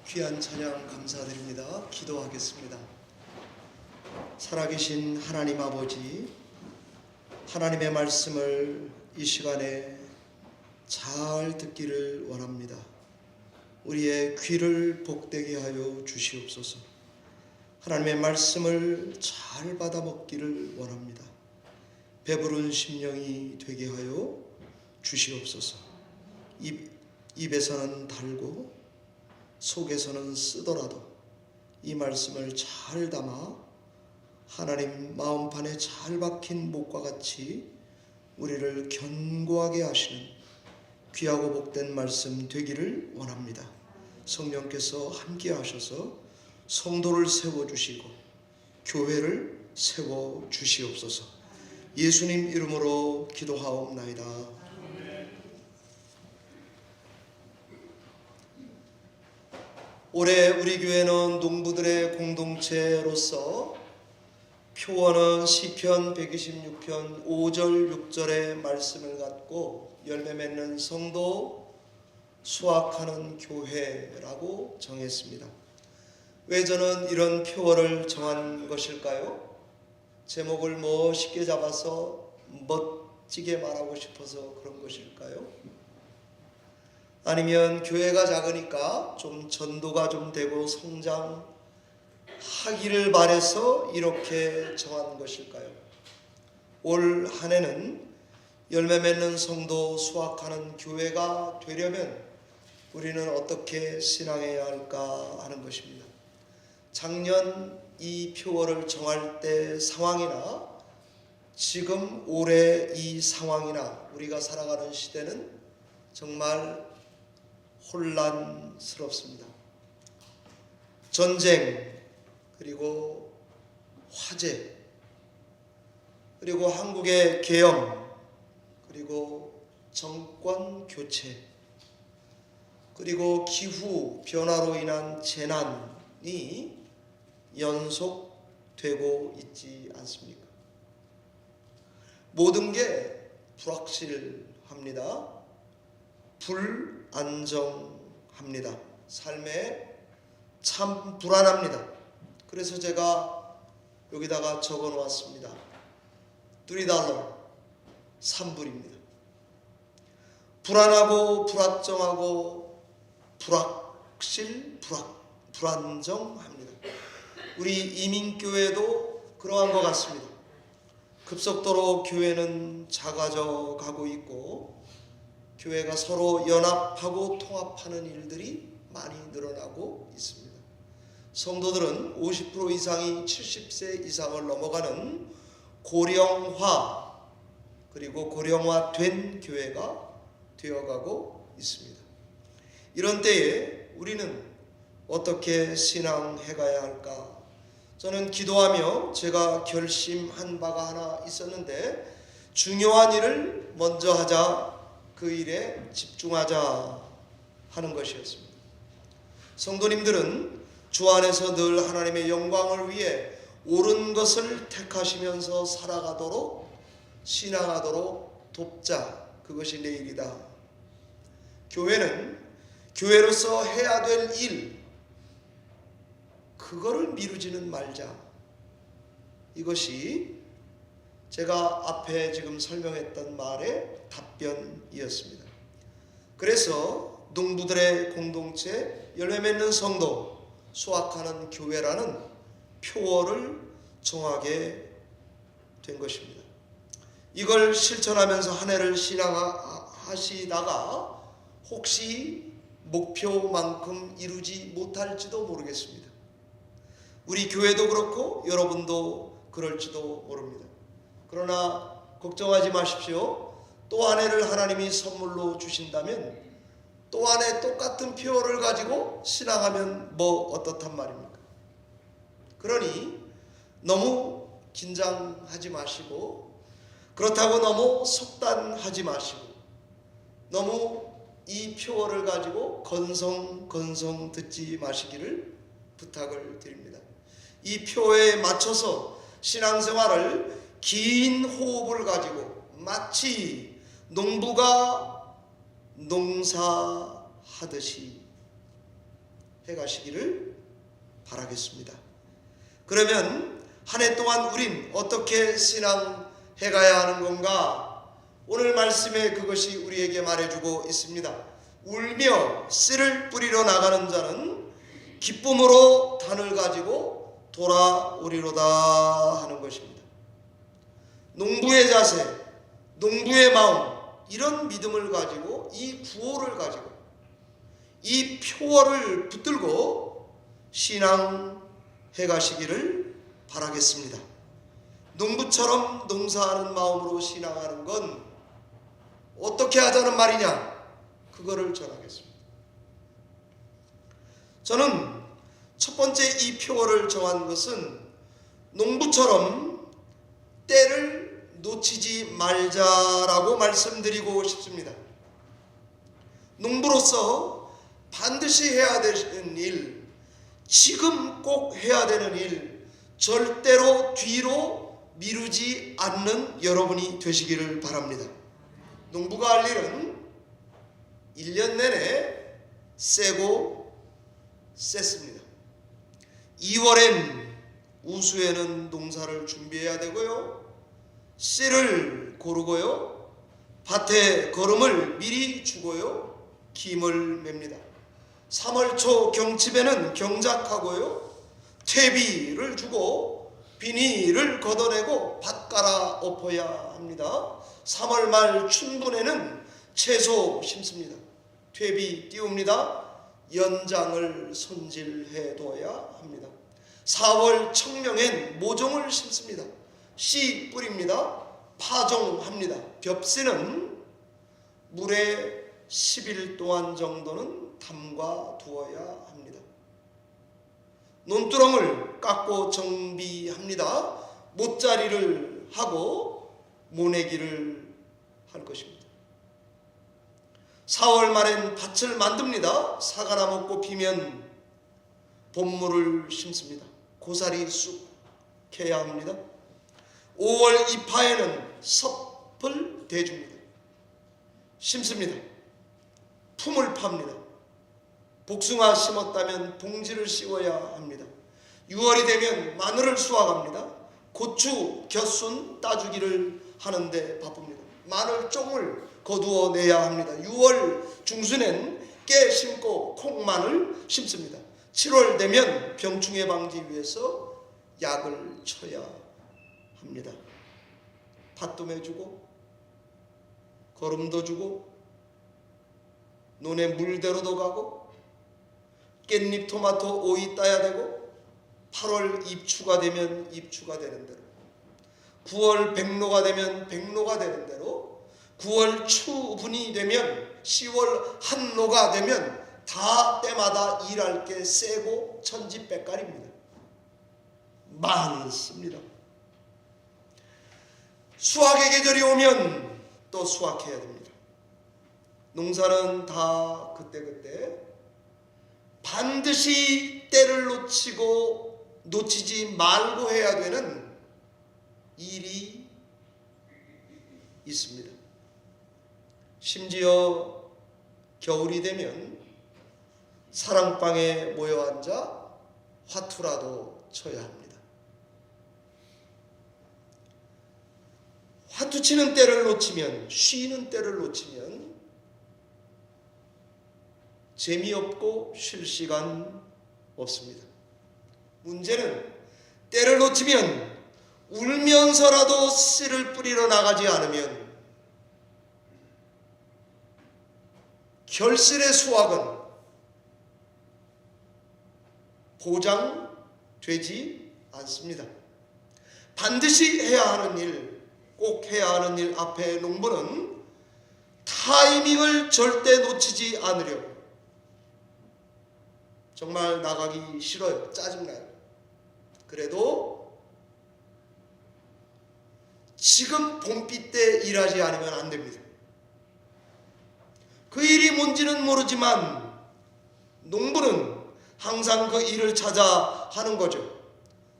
귀한 찬양 감사드립니다. 기도하겠습니다. 살아계신 하나님 아버지, 하나님의 말씀을 이 시간에 잘 듣기를 원합니다. 우리의 귀를 복되게 하여 주시옵소서. 하나님의 말씀을 잘 받아 먹기를 원합니다. 배부른 심령이 되게 하여 주시옵소서. 입에서는 달고 속에서는 쓰더라도 이 말씀을 잘 담아 하나님 마음판에 잘 박힌 목과 같이 우리를 견고하게 하시는 귀하고 복된 말씀 되기를 원합니다. 성령께서 함께 하셔서 성도를 세워주시고 교회를 세워주시옵소서. 예수님 이름으로 기도하옵나이다. 올해 우리 교회는 농부들의 공동체로서 표어는 시편 126편 5절 6절의 말씀을 갖고 열매 맺는 성도, 수확하는 교회라고 정했습니다. 왜 저는 이런 표어를 정한 것일까요? 제목을 멋있게 잡아서 멋지게 말하고 싶어서 그런 것일까요? 아니면 교회가 작으니까 좀 전도가 좀 되고 성장하기를 바라서 이렇게 정한 것일까요? 올 한 해는 열매 맺는 성도, 수확하는 교회가 되려면 우리는 어떻게 신앙해야 할까 하는 것입니다. 작년 이 표어를 정할 때 상황이나 지금 올해 이 상황이나 우리가 살아가는 시대는 정말 혼란스럽습니다. 전쟁, 그리고 화재, 그리고 한국의 계엄, 그리고 정권 교체, 그리고 기후 변화로 인한 재난이 연속되고 있지 않습니까? 모든 게 불확실합니다. 불안정합니다. 삶에 참 불안합니다. 그래서 제가 여기다가 적어 놓았습니다. $3 3불입니다. 불안하고 불확정하고 불안정합니다. 우리 이민교회도 그러한 것 같습니다. 급속도로 교회는 작아져 가고 있고 교회가 서로 연합하고 통합하는 일들이 많이 늘어나고 있습니다. 성도들은 50% 이상이 70세 이상을 넘어가는 고령화, 그리고 고령화된 교회가 되어가고 있습니다. 이런 때에 우리는 어떻게 신앙해 가야 할까? 저는 기도하며 제가 결심한 바가 하나 있었는데, 중요한 일을 먼저 하자, 그 일에 집중하자 하는 것이었습니다. 성도님들은 주 안에서 늘 하나님의 영광을 위해 옳은 것을 택하시면서 살아가도록, 신앙하도록 돕자. 그것이 내 일이다. 교회는 교회로서 해야 될 일, 그거를 미루지는 말자. 이것이 제가 앞에 지금 설명했던 말의 답변이었습니다. 그래서 농부들의 공동체, 열매 맺는 성도, 수확하는 교회라는 표어를 정하게 된 것입니다. 이걸 실천하면서 한 해를 신앙하시다가 혹시 목표만큼 이루지 못할지도 모르겠습니다. 우리 교회도 그렇고 여러분도 그럴지도 모릅니다. 그러나 걱정하지 마십시오. 또 한 해를 하나님이 선물로 주신다면 또 한 해 똑같은 표어를 가지고 신앙하면 뭐 어떻단 말입니까? 그러니 너무 긴장하지 마시고, 그렇다고 너무 속단하지 마시고, 너무 이 표어를 가지고 건성 듣지 마시기를 부탁을 드립니다. 이 표에 맞춰서 신앙생활을 긴 호흡을 가지고 마치 농부가 농사하듯이 해가시기를 바라겠습니다. 그러면 한 해 동안 우린 어떻게 신앙해 가야 하는 건가? 오늘 말씀에 그것이 우리에게 말해주고 있습니다. 울며 씨를 뿌리러 나가는 자는 기쁨으로 단을 가지고 돌아오리로다 하는 것입니다. 농부의 자세, 농부의 마음, 이런 믿음을 가지고 이 구호를 가지고 이 표어를 붙들고 신앙해 가시기를 바라겠습니다. 농부처럼 농사하는 마음으로 신앙하는 건 어떻게 하자는 말이냐? 그거를 전하겠습니다. 저는 첫 번째 이 표어를 정한 것은 농부처럼 때를 놓치지 말자라고 말씀드리고 싶습니다. 농부로서 반드시 해야 되는 일, 지금 꼭 해야 되는 일, 절대로 뒤로 미루지 않는 여러분이 되시기를 바랍니다. 농부가 할 일은 1년 내내 쎄고 셌습니다. 2월엔 우수에는 농사를 준비해야 되고요, 씨를 고르고요, 밭에 거름을 미리 주고요, 김을 맵니다. 3월 초 경칩에는 경작하고요, 퇴비를 주고 비닐을 걷어내고 밭 갈아 엎어야 합니다. 3월 말 춘분에는 채소 심습니다. 퇴비 띄웁니다. 연장을 손질해 둬야 합니다. 4월 청명엔 모종을 심습니다. 씨 뿌립니다. 파종합니다. 벽씨는 물에 10일 동안 정도는 담가 두어야 합니다. 논두렁을 깎고 정비합니다. 못자리를 하고 모내기를 할 것입니다. 4월 말엔 밭을 만듭니다. 사과나무 꽃피면 봄물을 심습니다. 고사리 쑥 캐야 합니다. 5월 이파에는 섭을 대줍니다. 심습니다. 품을 팝니다. 복숭아 심었다면 봉지를 씌워야 합니다. 6월이 되면 마늘을 수확합니다. 고추, 곁순 따주기를 하는데 바쁩니다. 마늘 종을 거두어 내야 합니다. 6월 중순엔 깨 심고 콩마늘 심습니다. 7월 되면 병충해 방지 위해서 약을 쳐야 합니다. 팥도 매주고 거름도 주고 논에 물대로도 가고 깻잎, 토마토, 오이 따야 되고 8월 입추가 되면 입추가 되는 대로, 9월 백로가 되면 백로가 되는 대로, 9월 추분이 되면 10월 한로가 되면 다 때마다 일할 게 세고 천지백갈입니다. 많습니다. 수확의 계절이 오면 또 수확해야 됩니다. 농사는 다 그때그때 반드시 때를 놓치지 말고 해야 되는 일이 있습니다. 심지어 겨울이 되면 사랑방에 모여 앉아 화투라도 쳐야 합니다. 화투 치는 때를 놓치면, 쉬는 때를 놓치면 재미없고 쉴 시간 없습니다. 문제는 때를 놓치면 울면서라도 씨를 뿌리러 나가지 않으면 결실의 수확은 보장되지 않습니다. 반드시 해야 하는 일, 꼭 해야 하는 일 앞에 농부는 타이밍을 절대 놓치지 않으려고, 정말 나가기 싫어요. 짜증나요. 그래도 지금 봄비 때 일하지 않으면 안 됩니다. 그 일이 뭔지는 모르지만 농부는 항상 그 일을 찾아 하는 거죠.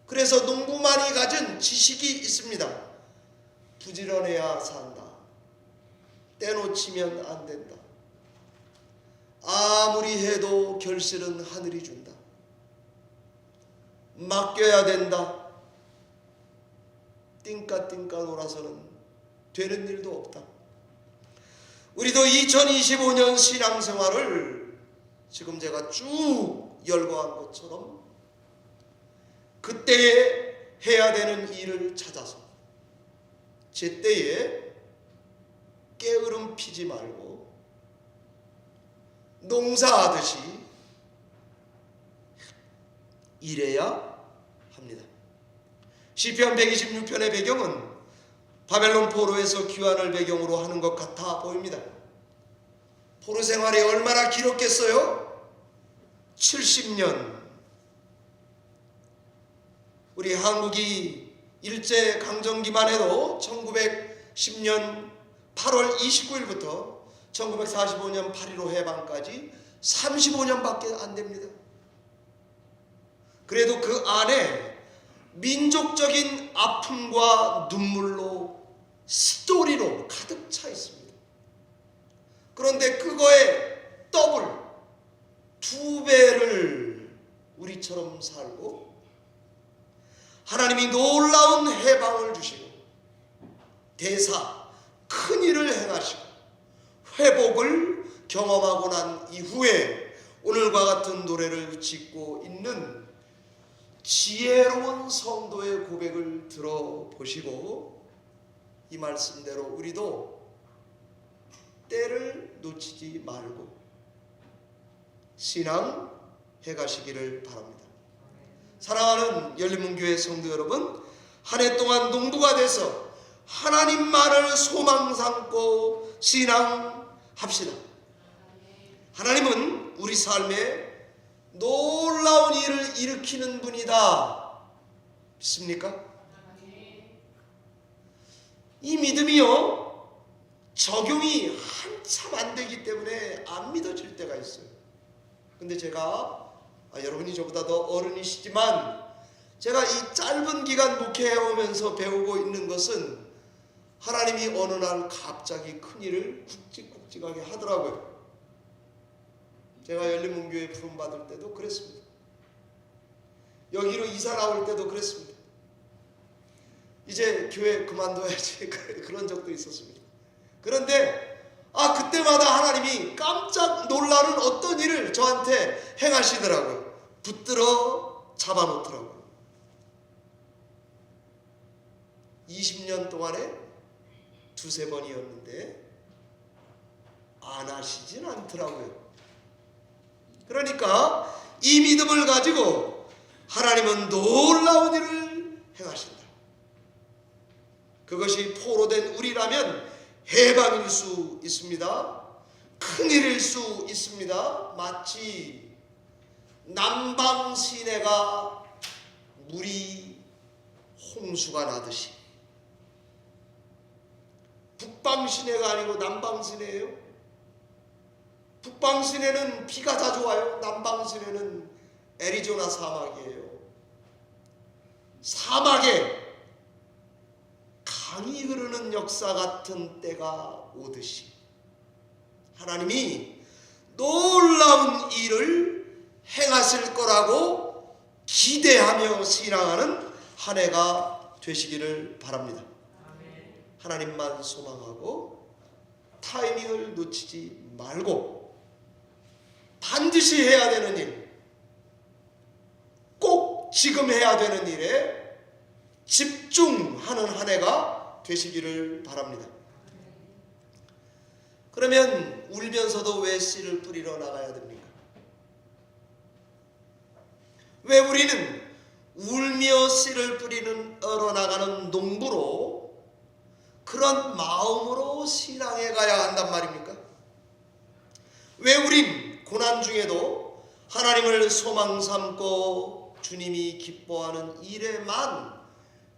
그래서 농부만이 가진 지식이 있습니다. 부지런해야 산다. 때 놓치면 안 된다. 아무리 해도 결실은 하늘이 준다. 맡겨야 된다. 띵까띵까 놀아서는 되는 일도 없다. 우리도 2025년 신앙생활을 지금 제가 쭉 열거한 것처럼 그때에 해야 되는 일을 찾아서 제때에 게으름 피지 말고 농사하듯이 일해야 합니다. 시편 126편의 배경은 바벨론 포로에서 귀환을 배경으로 하는 것 같아 보입니다. 포로 생활이 얼마나 길었겠어요? 70년. 우리 한국이 일제강점기만 해도 1910년 8월 29일부터 1945년 8.15 해방까지 35년밖에 안 됩니다. 그래도 그 안에 민족적인 아픔과 눈물로 스토리로 가득 차 있습니다. 그런데 그거에 더블 2배를 우리처럼 살고 하나님이 놀라운 해방을 주시고 대사 큰 일을 행하시고 회복을 경험하고 난 이후에 오늘과 같은 노래를 짓고 있는 지혜로운 성도의 고백을 들어보시고 이 말씀대로 우리도 때를 놓치지 말고 신앙 해가시기를 바랍니다. 사랑하는 열린문교회 성도 여러분, 한 해 동안 농부가 돼서 하나님만을 소망 삼고 신앙합시다. 하나님은 우리 삶에 놀라운 일을 일으키는 분이다. 믿습니까? 이 믿음이요, 적용이 한참 안 되기 때문에 안 믿어질 때가 있어요. 근데 제가 여러분이 저보다 더 어른이시지만 제가 이 짧은 기간 목회해 오면서 배우고 있는 것은 하나님이 어느 날 갑자기 큰 일을 굵직굵직하게 하더라고요. 제가 열린문교회 부름 받을 때도 그랬습니다. 여기로 이사 나올 때도 그랬습니다. 이제 교회 그만둬야지 그런 적도 있었습니다. 그런데 그때마다 하나님이 깜짝 놀라는 어떤 일을 저한테 행하시더라고요. 붙들어 잡아놓더라고요. 20년 동안에 두세 번이었는데 안 하시진 않더라고요. 그러니까 이 믿음을 가지고 하나님은 놀라운 일을 행하신다. 그것이 포로된 우리라면 해방일 수 있습니다. 큰일일 수 있습니다. 마치 남방 시내가 물이 홍수가 나듯이. 북방 시내가 아니고 남방 시내예요. 북방 시내는 비가 자주 와요. 남방 시내는 애리조나 사막이에요. 사막에 강이 흐르는 역사 같은 때가 오듯이 하나님이 놀라운 일을 행하실 거라고 기대하며 신앙하는 한 해가 되시기를 바랍니다. 하나님만 소망하고 타이밍을 놓치지 말고 반드시 해야 되는 일, 꼭 지금 해야 되는 일에 집중하는 한 해가 되시기를 바랍니다. 그러면 울면서도 왜 씨를 뿌리러 나가야 됩니까? 왜 우리는 울며 씨를 뿌리러 나가는 농부로 그런 마음으로 신앙에 가야 한단 말입니까? 왜 우린 고난 중에도 하나님을 소망 삼고 주님이 기뻐하는 일에만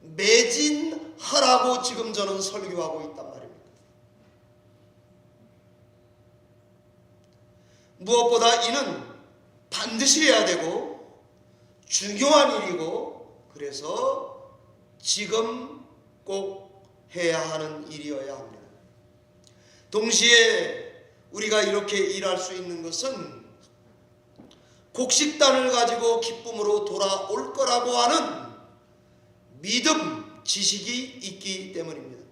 매진하라고 지금 저는 설교하고 있단 말입니다. 무엇보다 이는 반드시 해야 되고 중요한 일이고 그래서 지금 꼭 해야 하는 일이어야 합니다. 동시에 우리가 이렇게 일할 수 있는 것은 곡식단을 가지고 기쁨으로 돌아올 거라고 하는 믿음, 지식이 있기 때문입니다.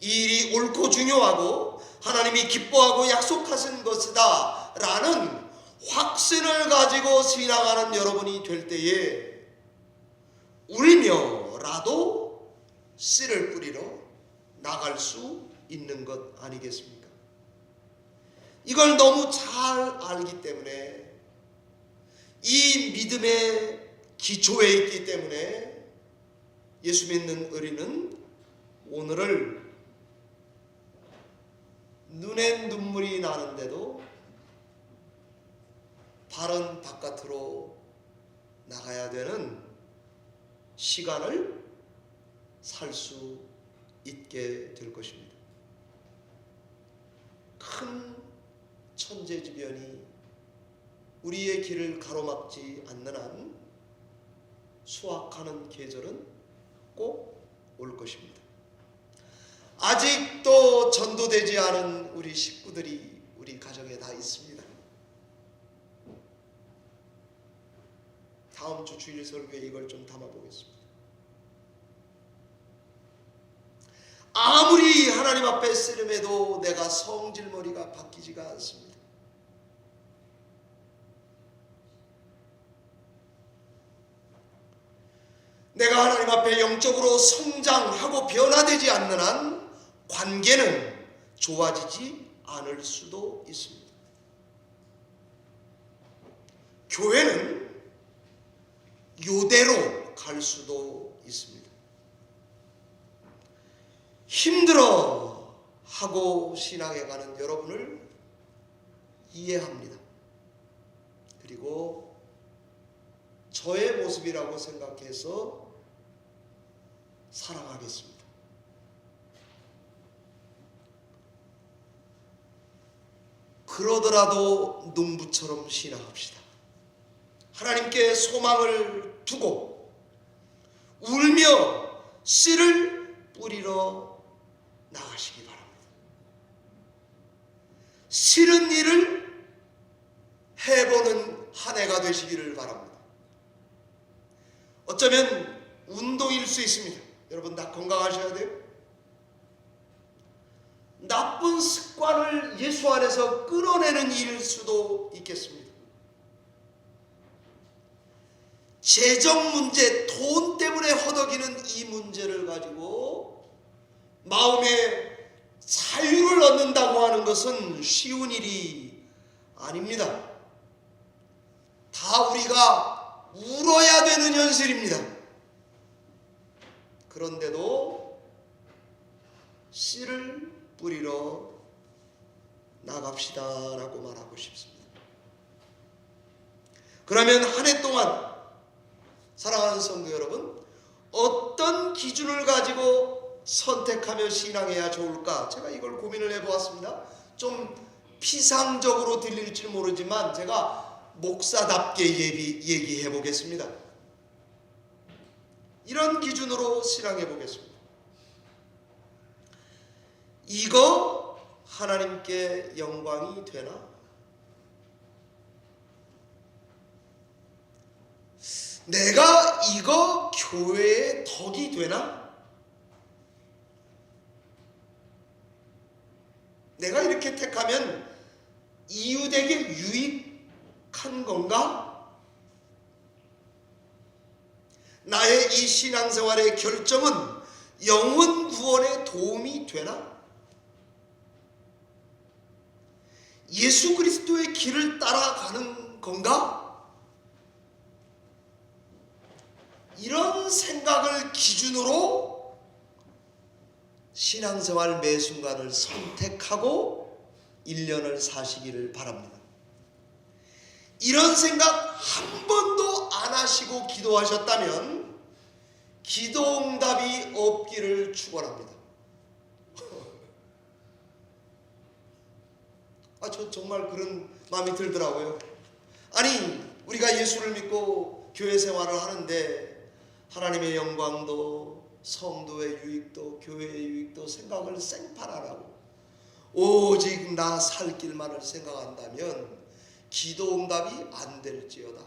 이 일이 옳고 중요하고 하나님이 기뻐하고 약속하신 것이다 라는 확신을 가지고 신앙하는 여러분이 될 때에 울며라도 씨를 뿌리러 나갈 수 있는 것 아니겠습니까? 이걸 너무 잘 알기 때문에, 이 믿음의 기초에 있기 때문에 예수 믿는 우리는 오늘을 눈에 눈물이 나는데도 발은 바깥으로 나가야 되는 시간을 살 수 있게 될 것입니다. 큰 천재지변이 우리의 길을 가로막지 않는 한 수확하는 계절은 꼭 올 것입니다. 아직도 전도되지 않은 우리 식구들이 우리 가정에 다 있습니다. 다음 주 주일 설교에 이걸 좀 담아보겠습니다. 아무리 하나님 앞에 쓰림해도 내가 성질머리가 바뀌지가 않습니다. 내가 하나님 앞에 영적으로 성장하고 변화되지 않는 한 관계는 좋아지지 않을 수도 있습니다. 교회는 요대로 갈 수도 있습니다. 힘들어 하고 신앙에 가는 여러분을 이해합니다. 그리고 저의 모습이라고 생각해서 살아가겠습니다. 그러더라도 농부처럼 신앙합시다. 하나님께 소망을 두고 울며 씨를 뿌리러 나가시기 바랍니다. 싫은 일을 해보는 한 해가 되시기를 바랍니다. 어쩌면 운동일 수 있습니다. 여러분 다 건강하셔야 돼요. 나쁜 습관을 예수 안에서 끊어내는 일일 수도 있겠습니다. 재정 문제, 돈 때문에 허덕이는 이 문제를 가지고 마음의 자유를 얻는다고 하는 것은 쉬운 일이 아닙니다. 다 우리가 울어야 되는 현실입니다. 그런데도 씨를 뿌리러 나갑시다 라고 말하고 싶습니다. 그러면 한 해 동안 사랑하는 성도 여러분, 어떤 기준을 가지고 선택하며 신앙해야 좋을까? 제가 이걸 고민을 해보았습니다. 좀 피상적으로 들릴지 모르지만 제가 목사답게 얘기해 보겠습니다. 이런 기준으로 신앙해 보겠습니다. 이거 하나님께 영광이 되나? 내가 이거 교회의 덕이 되나? 내가 이렇게 택하면 이웃에게 유익한 건가? 나의 이 신앙생활의 결정은 영혼 구원에 도움이 되나? 예수 그리스도의 길을 따라가는 건가? 이런 생각을 기준으로 신앙생활 매 순간을 선택하고 1년을 사시기를 바랍니다. 이런 생각 한 번도 안 하시고 기도하셨다면 기도응답이 없기를 축원합니다. 저 정말 그런 마음이 들더라고요. 아니 우리가 예수를 믿고 교회 생활을 하는데 하나님의 영광도 성도의 유익도 교회의 유익도 생각을 생판 안 하고 오직 나 살 길만을 생각한다면 기도 응답이 안 될지어다.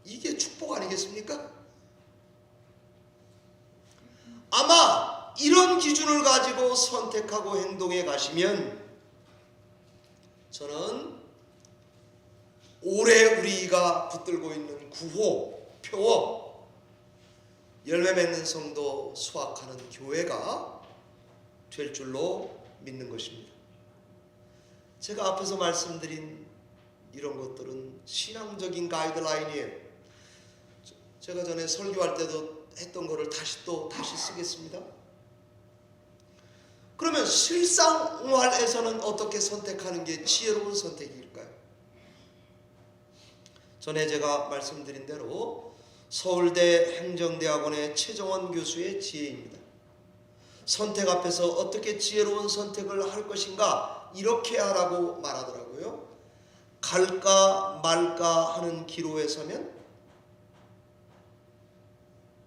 이게 축복 아니겠습니까? 아마 이런 기준을 가지고 선택하고 행동해 가시면 저는 올해 우리가 붙들고 있는 구호, 표어, 열매 맺는 성도, 수확하는 교회가 될 줄로 믿는 것입니다. 제가 앞에서 말씀드린 이런 것들은 신앙적인 가이드라인이에요. 제가 전에 설교할 때도 했던 거를 다시 쓰겠습니다. 그러면 실생활에서는 어떻게 선택하는 게 지혜로운 선택일까요? 전에 제가 말씀드린 대로 서울대 행정대학원의 최정원 교수의 지혜입니다. 선택 앞에서 어떻게 지혜로운 선택을 할 것인가 이렇게 하라고 말하더라고요. 갈까 말까 하는 기로에 서면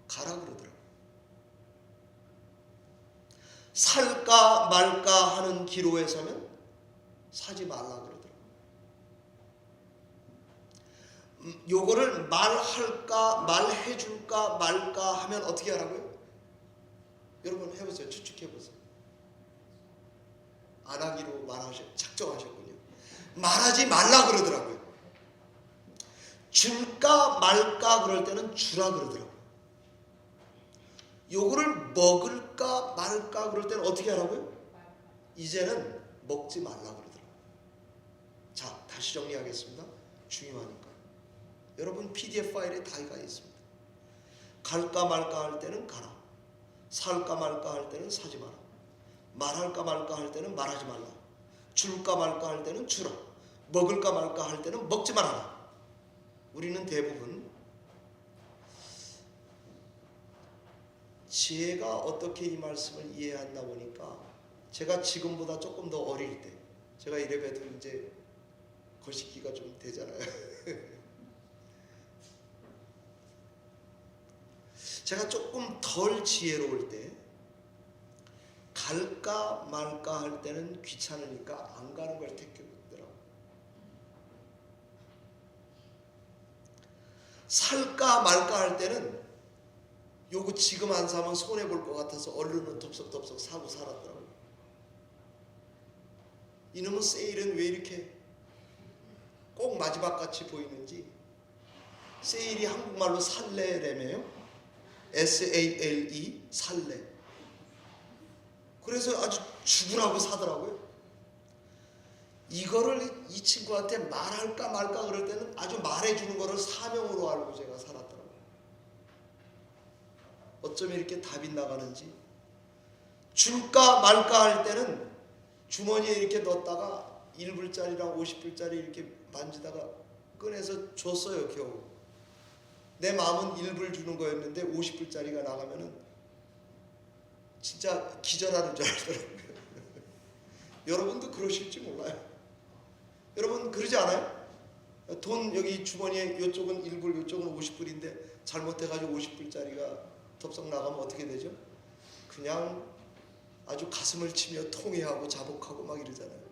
가라 그러더라고요. 살까 말까 하는 기로에 서면 사지 말라 그러더라고요. 요거를 말할까 말해줄까 말까 하면 어떻게 하라고요? 여러분 해보세요. 추측해보세요. 안 하기로 작정하셨군요. 말하지 말라 그러더라고요. 줄까 말까 그럴 때는 주라 그러더라고요. 요거를 먹을까 말까 그럴 때는 어떻게 하라고요? 이제는 먹지 말라 그러더라고요. 자, 다시 정리하겠습니다. 중요하니까. 여러분 PDF 파일에 다 있습니다. 갈까 말까 할 때는 가라. 살까 말까 할 때는 사지 마라. 말할까 말까 할 때는 말하지 말라. 줄까 말까 할 때는 주라. 먹을까 말까 할 때는 먹지 말아라. 우리는 대부분 지혜가 어떻게 이 말씀을 이해했나 보니까 제가 지금보다 조금 더 어릴 때, 제가 이래봬도 이제 거시기가 좀 되잖아요. 제가 조금 덜 지혜로울 때 갈까 말까 할 때는 귀찮으니까 안 가는 걸 택했더라고요. 살까 말까 할 때는 요거 지금 안 사면 손해볼 것 같아서 얼른 덥석덥석 사고 살았더라고요. 이놈의 세일은 왜 이렇게 꼭 마지막같이 보이는지. 세일이 한국말로 살레라며요. SALE, 살레. 그래서 아주 죽으라고 사더라고요. 이거를 이 친구한테 말할까 말까 그럴 때는 아주 말해주는 거를 사명으로 알고 제가 살았더라고요. 어쩜 이렇게 답이 나가는지. 줄까 말까 할 때는 주머니에 이렇게 넣었다가 1불짜리랑 50불짜리 이렇게 만지다가 꺼내서 줬어요. 겨우. 내 마음은 1불 주는 거였는데 50불짜리가 나가면은 진짜 기절하는 줄 알더라고요. 여러분도 그러실지 몰라요. 여러분 그러지 않아요? 돈 여기 주머니에 이쪽은 1불 이쪽은 50불인데 잘못해가지고 50불짜리가 덥석 나가면 어떻게 되죠? 그냥 아주 가슴을 치며 통회하고 자복하고 막 이러잖아요.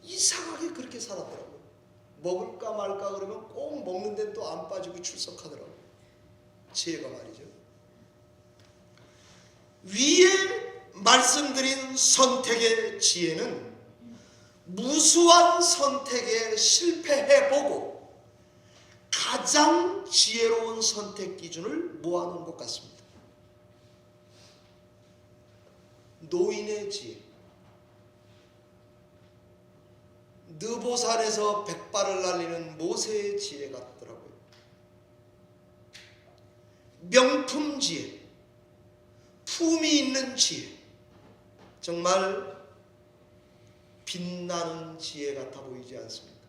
이상하게 그렇게 살았더라고요. 먹을까 말까 그러면 꼭 먹는 데는 또 안 빠지고 출석하더라고요. 지혜가 말이죠. 위에 말씀드린 선택의 지혜는 무수한 선택에 실패해보고 가장 지혜로운 선택 기준을 모아놓은 것 같습니다. 노인의 지혜. 느보산에서 백발을 날리는 모세의 지혜 같더라고요. 명품 지혜, 품이 있는 지혜, 정말 빛나는 지혜 같아 보이지 않습니까?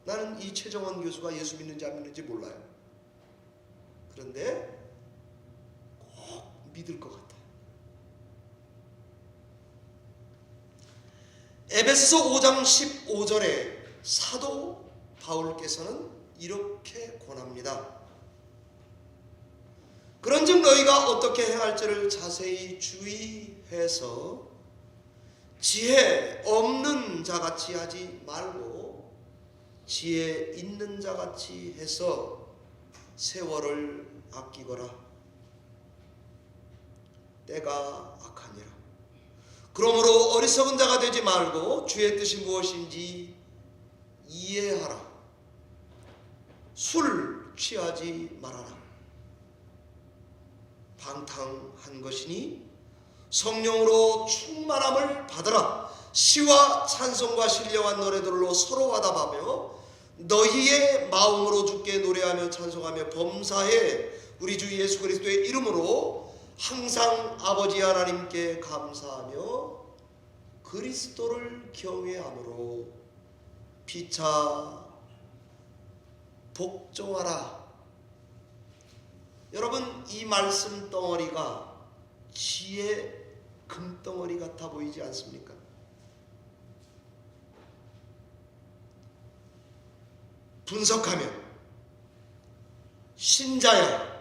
나는 이 최정원 교수가 예수 믿는지 안 믿는지 몰라요. 그런데 꼭 믿을 것 같아요. 에베소서 5장 15절에 사도 바울께서는 이렇게 권합니다. 그런즉 너희가 어떻게 행할지를 자세히 주의하라. 해서 지혜 없는 자같이 하지 말고 지혜 있는 자같이 해서 세월을 아끼거라. 때가 악하니라. 그러므로 어리석은 자가 되지 말고 주의 뜻이 무엇인지 이해하라. 술 취하지 말아라. 방탕한 것이니 성령으로 충만함을 받으라. 시와 찬송과 신령한 노래들로 서로 화답하며 너희의 마음으로 주께 노래하며 찬송하며 범사에 우리 주 예수 그리스도의 이름으로 항상 아버지 하나님께 감사하며 그리스도를 경외함으로 피차 복종하라. 여러분, 이 말씀 덩어리가 지혜 금덩어리 같아 보이지 않습니까? 분석하면 신자야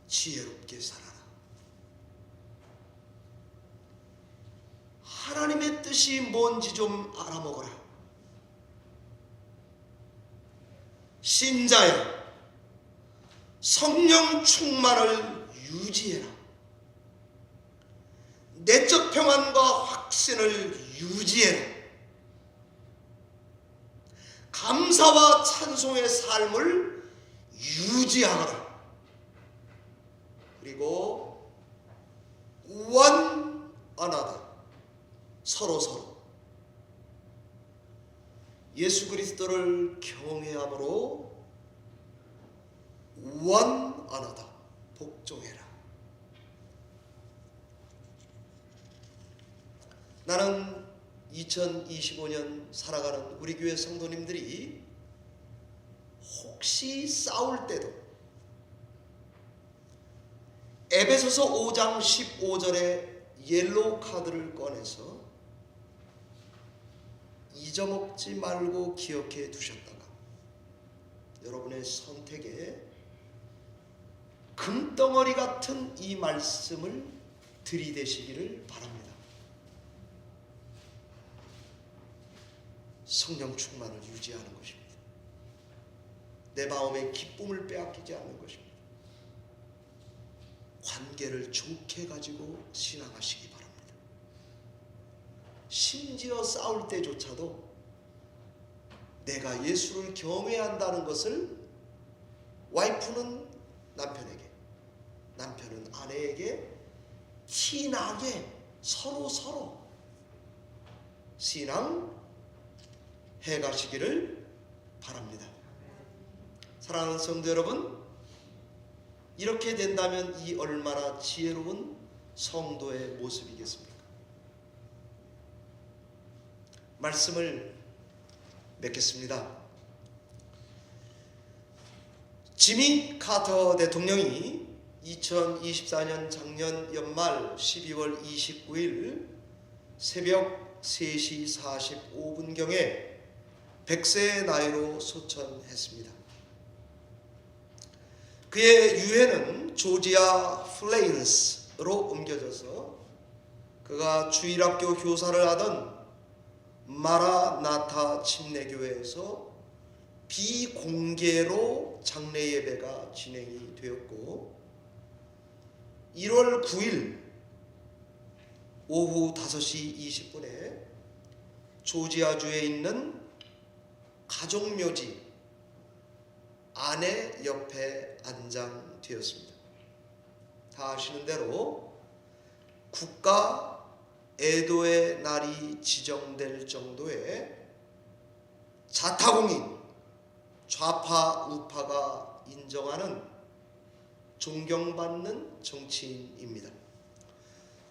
지혜롭게 살아라. 하나님의 뜻이 뭔지 좀 알아먹어라. 신자야 성령 충만을 유지해라. 내적 평안과 확신을 유지해라. 감사와 찬송의 삶을 유지하라. 그리고 one another, 서로 예수 그리스도를 경외함으로 one another, 복종해라. 나는 2025년 살아가는 우리 교회 성도님들이 혹시 싸울 때도 에베소서 5장 15절에 옐로우 카드를 꺼내서 잊어먹지 말고 기억해 두셨다가 여러분의 선택에 금덩어리 같은 이 말씀을 들이대시기를 바랍니다. 성령 충만을 유지하는 것입니다. 내 마음의 기쁨을 빼앗기지 않는 것입니다. 관계를 좋게 가지고 신앙하시기 바랍니다. 심지어 싸울 때조차도 내가 예수를 경외한다는 것을 와이프는 남편에게, 남편은 아내에게 티나게 서로 신앙 해가시기를 바랍니다. 사랑하는 성도 여러분, 이렇게 된다면 이 얼마나 지혜로운 성도의 모습이겠습니까? 말씀을 맺겠습니다. 지미 카터 대통령이 2024년 작년 연말 12월 29일 새벽 3시 45분경에 100세의 나이로 소천했습니다. 그의 유해는 조지아 플레인스로 옮겨져서 그가 주일학교 교사를 하던 마라나타 침례교회에서 비공개로 장례 예배가 진행이 되었고 1월 9일 오후 5시 20분에 조지아주에 있는 가족묘지 아내 옆에 안장되었습니다. 다 아시는 대로 국가 애도의 날이 지정될 정도의 자타공인 좌파 우파가 인정하는 존경받는 정치인입니다.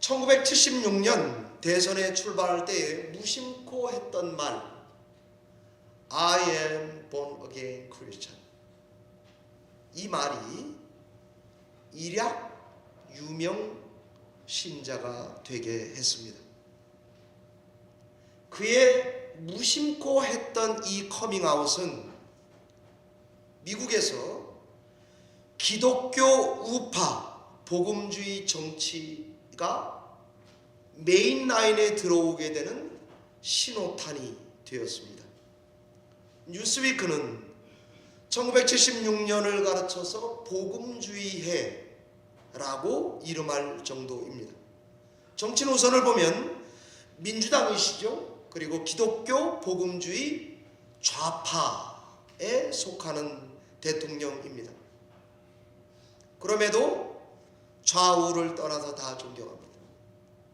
1976년 대선에 출발할 때에 무심코 했던 말 I am born again Christian, 이 말이 일약 유명 신자가 되게 했습니다. 그의 무심코 했던 이 커밍아웃은 미국에서 기독교 우파 복음주의 정치가 메인 라인에 들어오게 되는 신호탄이 되었습니다. 뉴스위크는 1976년을 가르쳐서 복음주의 해라고 이름할 정도입니다. 정치 노선을 보면 민주당이시죠. 그리고 기독교 복음주의 좌파에 속하는 대통령입니다. 그럼에도 좌우를 떠나서 다 존경합니다.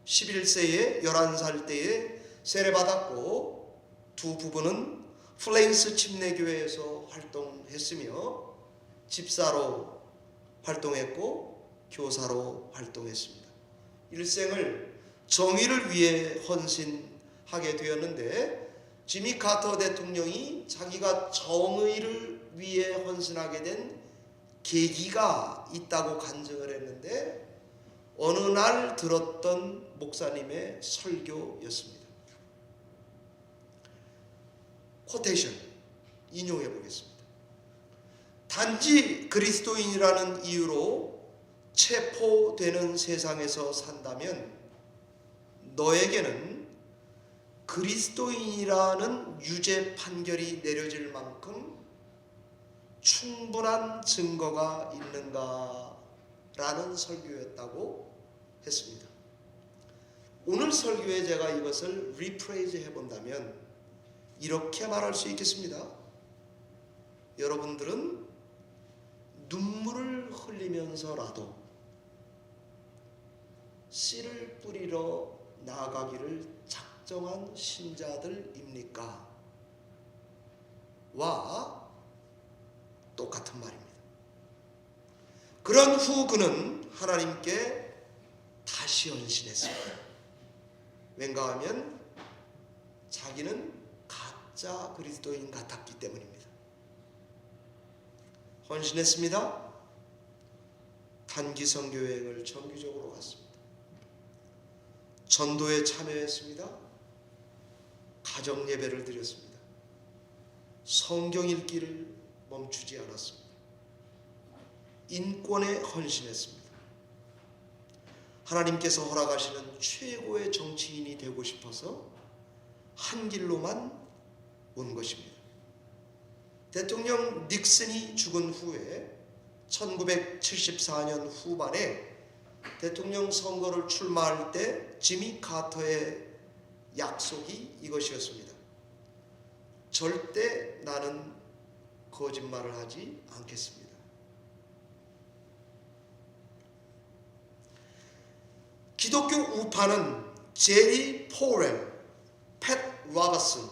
11세에 11살 때에 세례받았고 두 부부는 플레인스 침례교회에서 활동했으며 집사로 활동했고 교사로 활동했습니다. 일생을 정의를 위해 헌신하게 되었는데 지미 카터 대통령이 자기가 정의를 위해 헌신하게 된 계기가 있다고 간증을 했는데 어느 날 들었던 목사님의 설교였습니다. 코테이션 인용해 보겠습니다. 단지 그리스도인이라는 이유로 체포되는 세상에서 산다면 너에게는 그리스도인이라는 유죄 판결이 내려질 만큼 충분한 증거가 있는가? 라는 설교였다고 했습니다. 오늘 설교에 제가 이것을 리프레이즈 해본다면 이렇게 말할 수 있겠습니다. 여러분들은 눈물을 흘리면서라도 씨를 뿌리러 나아가기를 작정한 신자들입니까? 와 똑같은 말입니다. 그런 후 그는 하나님께 다시 헌신했습니다. 왠가 하면 자기는 가짜 그리스도인 같았기 때문입니다. 헌신했습니다. 단기 선교 여행을 정기적으로 갔습니다. 전도에 참여했습니다. 가정 예배를 드렸습니다. 성경 읽기를 멈추지 않았습니다. 인권에 헌신했습니다. 하나님께서 허락하시는 최고의 정치인이 되고 싶어서 한 길로만 온 것입니다. 대통령 닉슨이 죽은 후에 1974년 후반에 대통령 선거를 출마할 때 지미 카터의 약속이 이것이었습니다. 절대 나는 거짓말을 하지 않겠습니다. 기독교 우파는 제리 포렐, 팻 로버슨,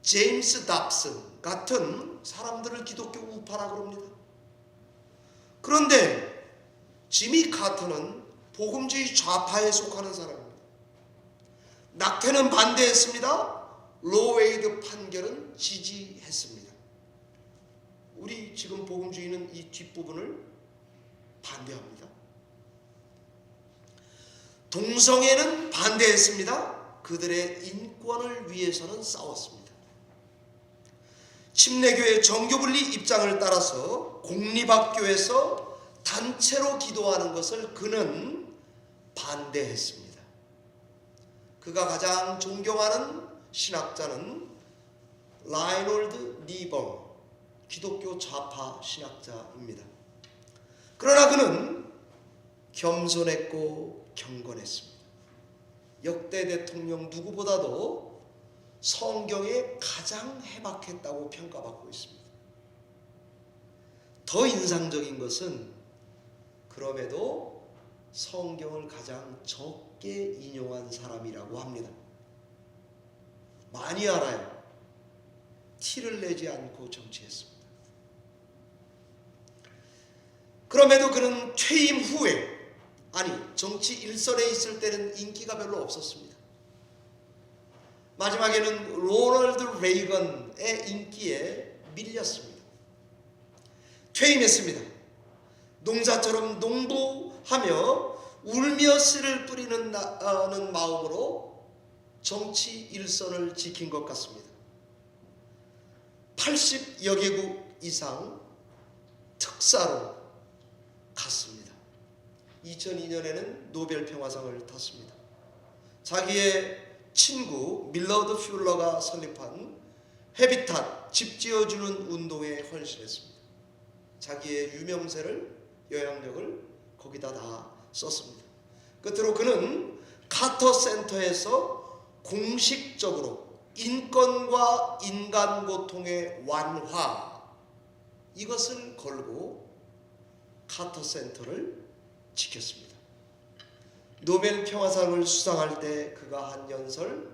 제임스 답슨 같은 사람들을 기독교 우파라고 합니다. 그런데 지미 카터는 복음주의 좌파에 속하는 사람입니다. 낙태는 반대했습니다. 로웨이드 판결은 지지했습니다. 우리 지금 복음주의는 이 뒷부분을 반대합니다. 동성애는 반대했습니다. 그들의 인권을 위해서는 싸웠습니다. 침례교회 정교분리 입장을 따라서 공립학교에서 단체로 기도하는 것을 그는 반대했습니다. 그가 가장 존경하는 신학자는 라이놀드 니범, 기독교 좌파 신학자입니다. 그러나 그는 겸손했고 경건했습니다. 역대 대통령 누구보다도 성경에 가장 해박했다고 평가받고 있습니다. 더 인상적인 것은 그럼에도 성경을 가장 적게 인용한 사람이라고 합니다. 많이 알아요. 티를 내지 않고 정치했습니다. 그럼에도 그는 퇴임 후에, 아니 정치 일선에 있을 때는 인기가 별로 없었습니다. 마지막에는 로널드 레이건의 인기에 밀렸습니다. 퇴임했습니다. 농사처럼 농부하며 울며 씨를 뿌리는 마음으로 정치 일선을 지킨 것 같습니다. 80여 개국 이상 특사로 갔습니다. 2002년에는 노벨 평화상을 탔습니다. 자기의 친구 밀러드 퓨러가 설립한 헤비탓, 집 지어주는 운동에 헌신했습니다. 자기의 유명세를, 영향력을 거기다 다 썼습니다. 끝으로 그는 카터 센터에서 공식적으로 인권과 인간 고통의 완화, 이것을 걸고 카터 센터를 지켰습니다. 노벨 평화상을 수상할 때 그가 한 연설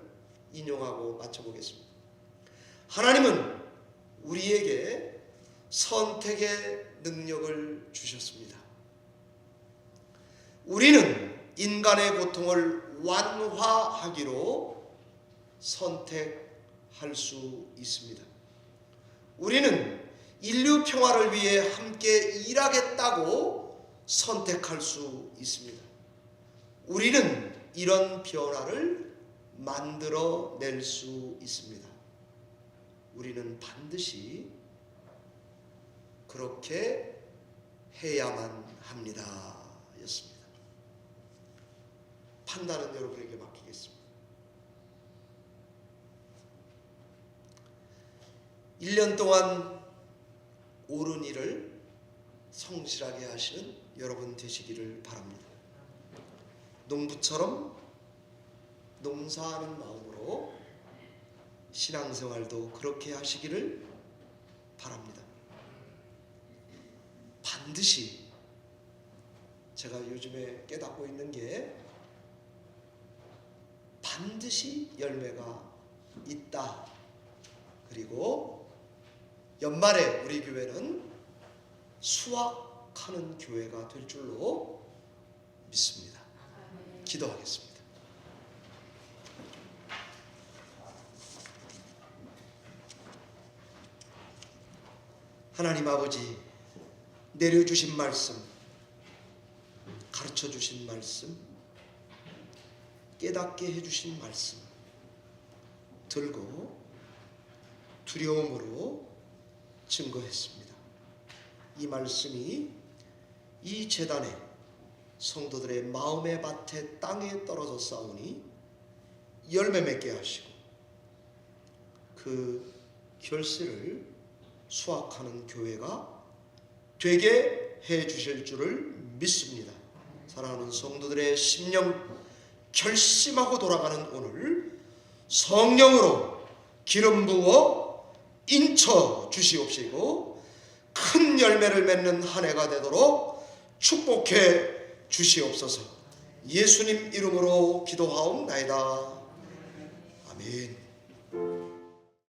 인용하고 마쳐보겠습니다. 하나님은 우리에게 선택의 능력을 주셨습니다. 우리는 인간의 고통을 완화하기로 선택할 수 있습니다. 우리는 인류 평화를 위해 함께 일하겠다고 선택할 수 있습니다. 우리는 이런 변화를 만들어낼 수 있습니다. 우리는 반드시 그렇게 해야만 합니다. 였습니다. 판단은 여러분에게 맡기겠습니다. 1년 동안 옳은 일을 성실하게 하시는 여러분 되시기를 바랍니다. 농부처럼 농사하는 마음으로 신앙생활도 그렇게 하시기를 바랍니다. 반드시 제가 요즘에 깨닫고 있는 게 반드시 열매가 있다. 그리고 연말에 우리 교회는 수확하는 교회가 될 줄로 믿습니다. 기도하겠습니다. 하나님 아버지, 내려주신 말씀, 가르쳐주신 말씀, 깨닫게 해주신 말씀 들고 두려움으로 증거했습니다. 이 말씀이 이 제단에 성도들의 마음의 밭에 땅에 떨어져 싸우니 열매 맺게 하시고 그 결실을 수확하는 교회가 되게 해 주실 줄을 믿습니다. 사랑하는 성도들의 심령 결심하고 돌아가는 오늘 성령으로 기름 부어 인쳐 주시옵시고 큰 열매를 맺는 한 해가 되도록 축복해 주시옵소서. 예수님 이름으로 기도하옵나이다. 아멘.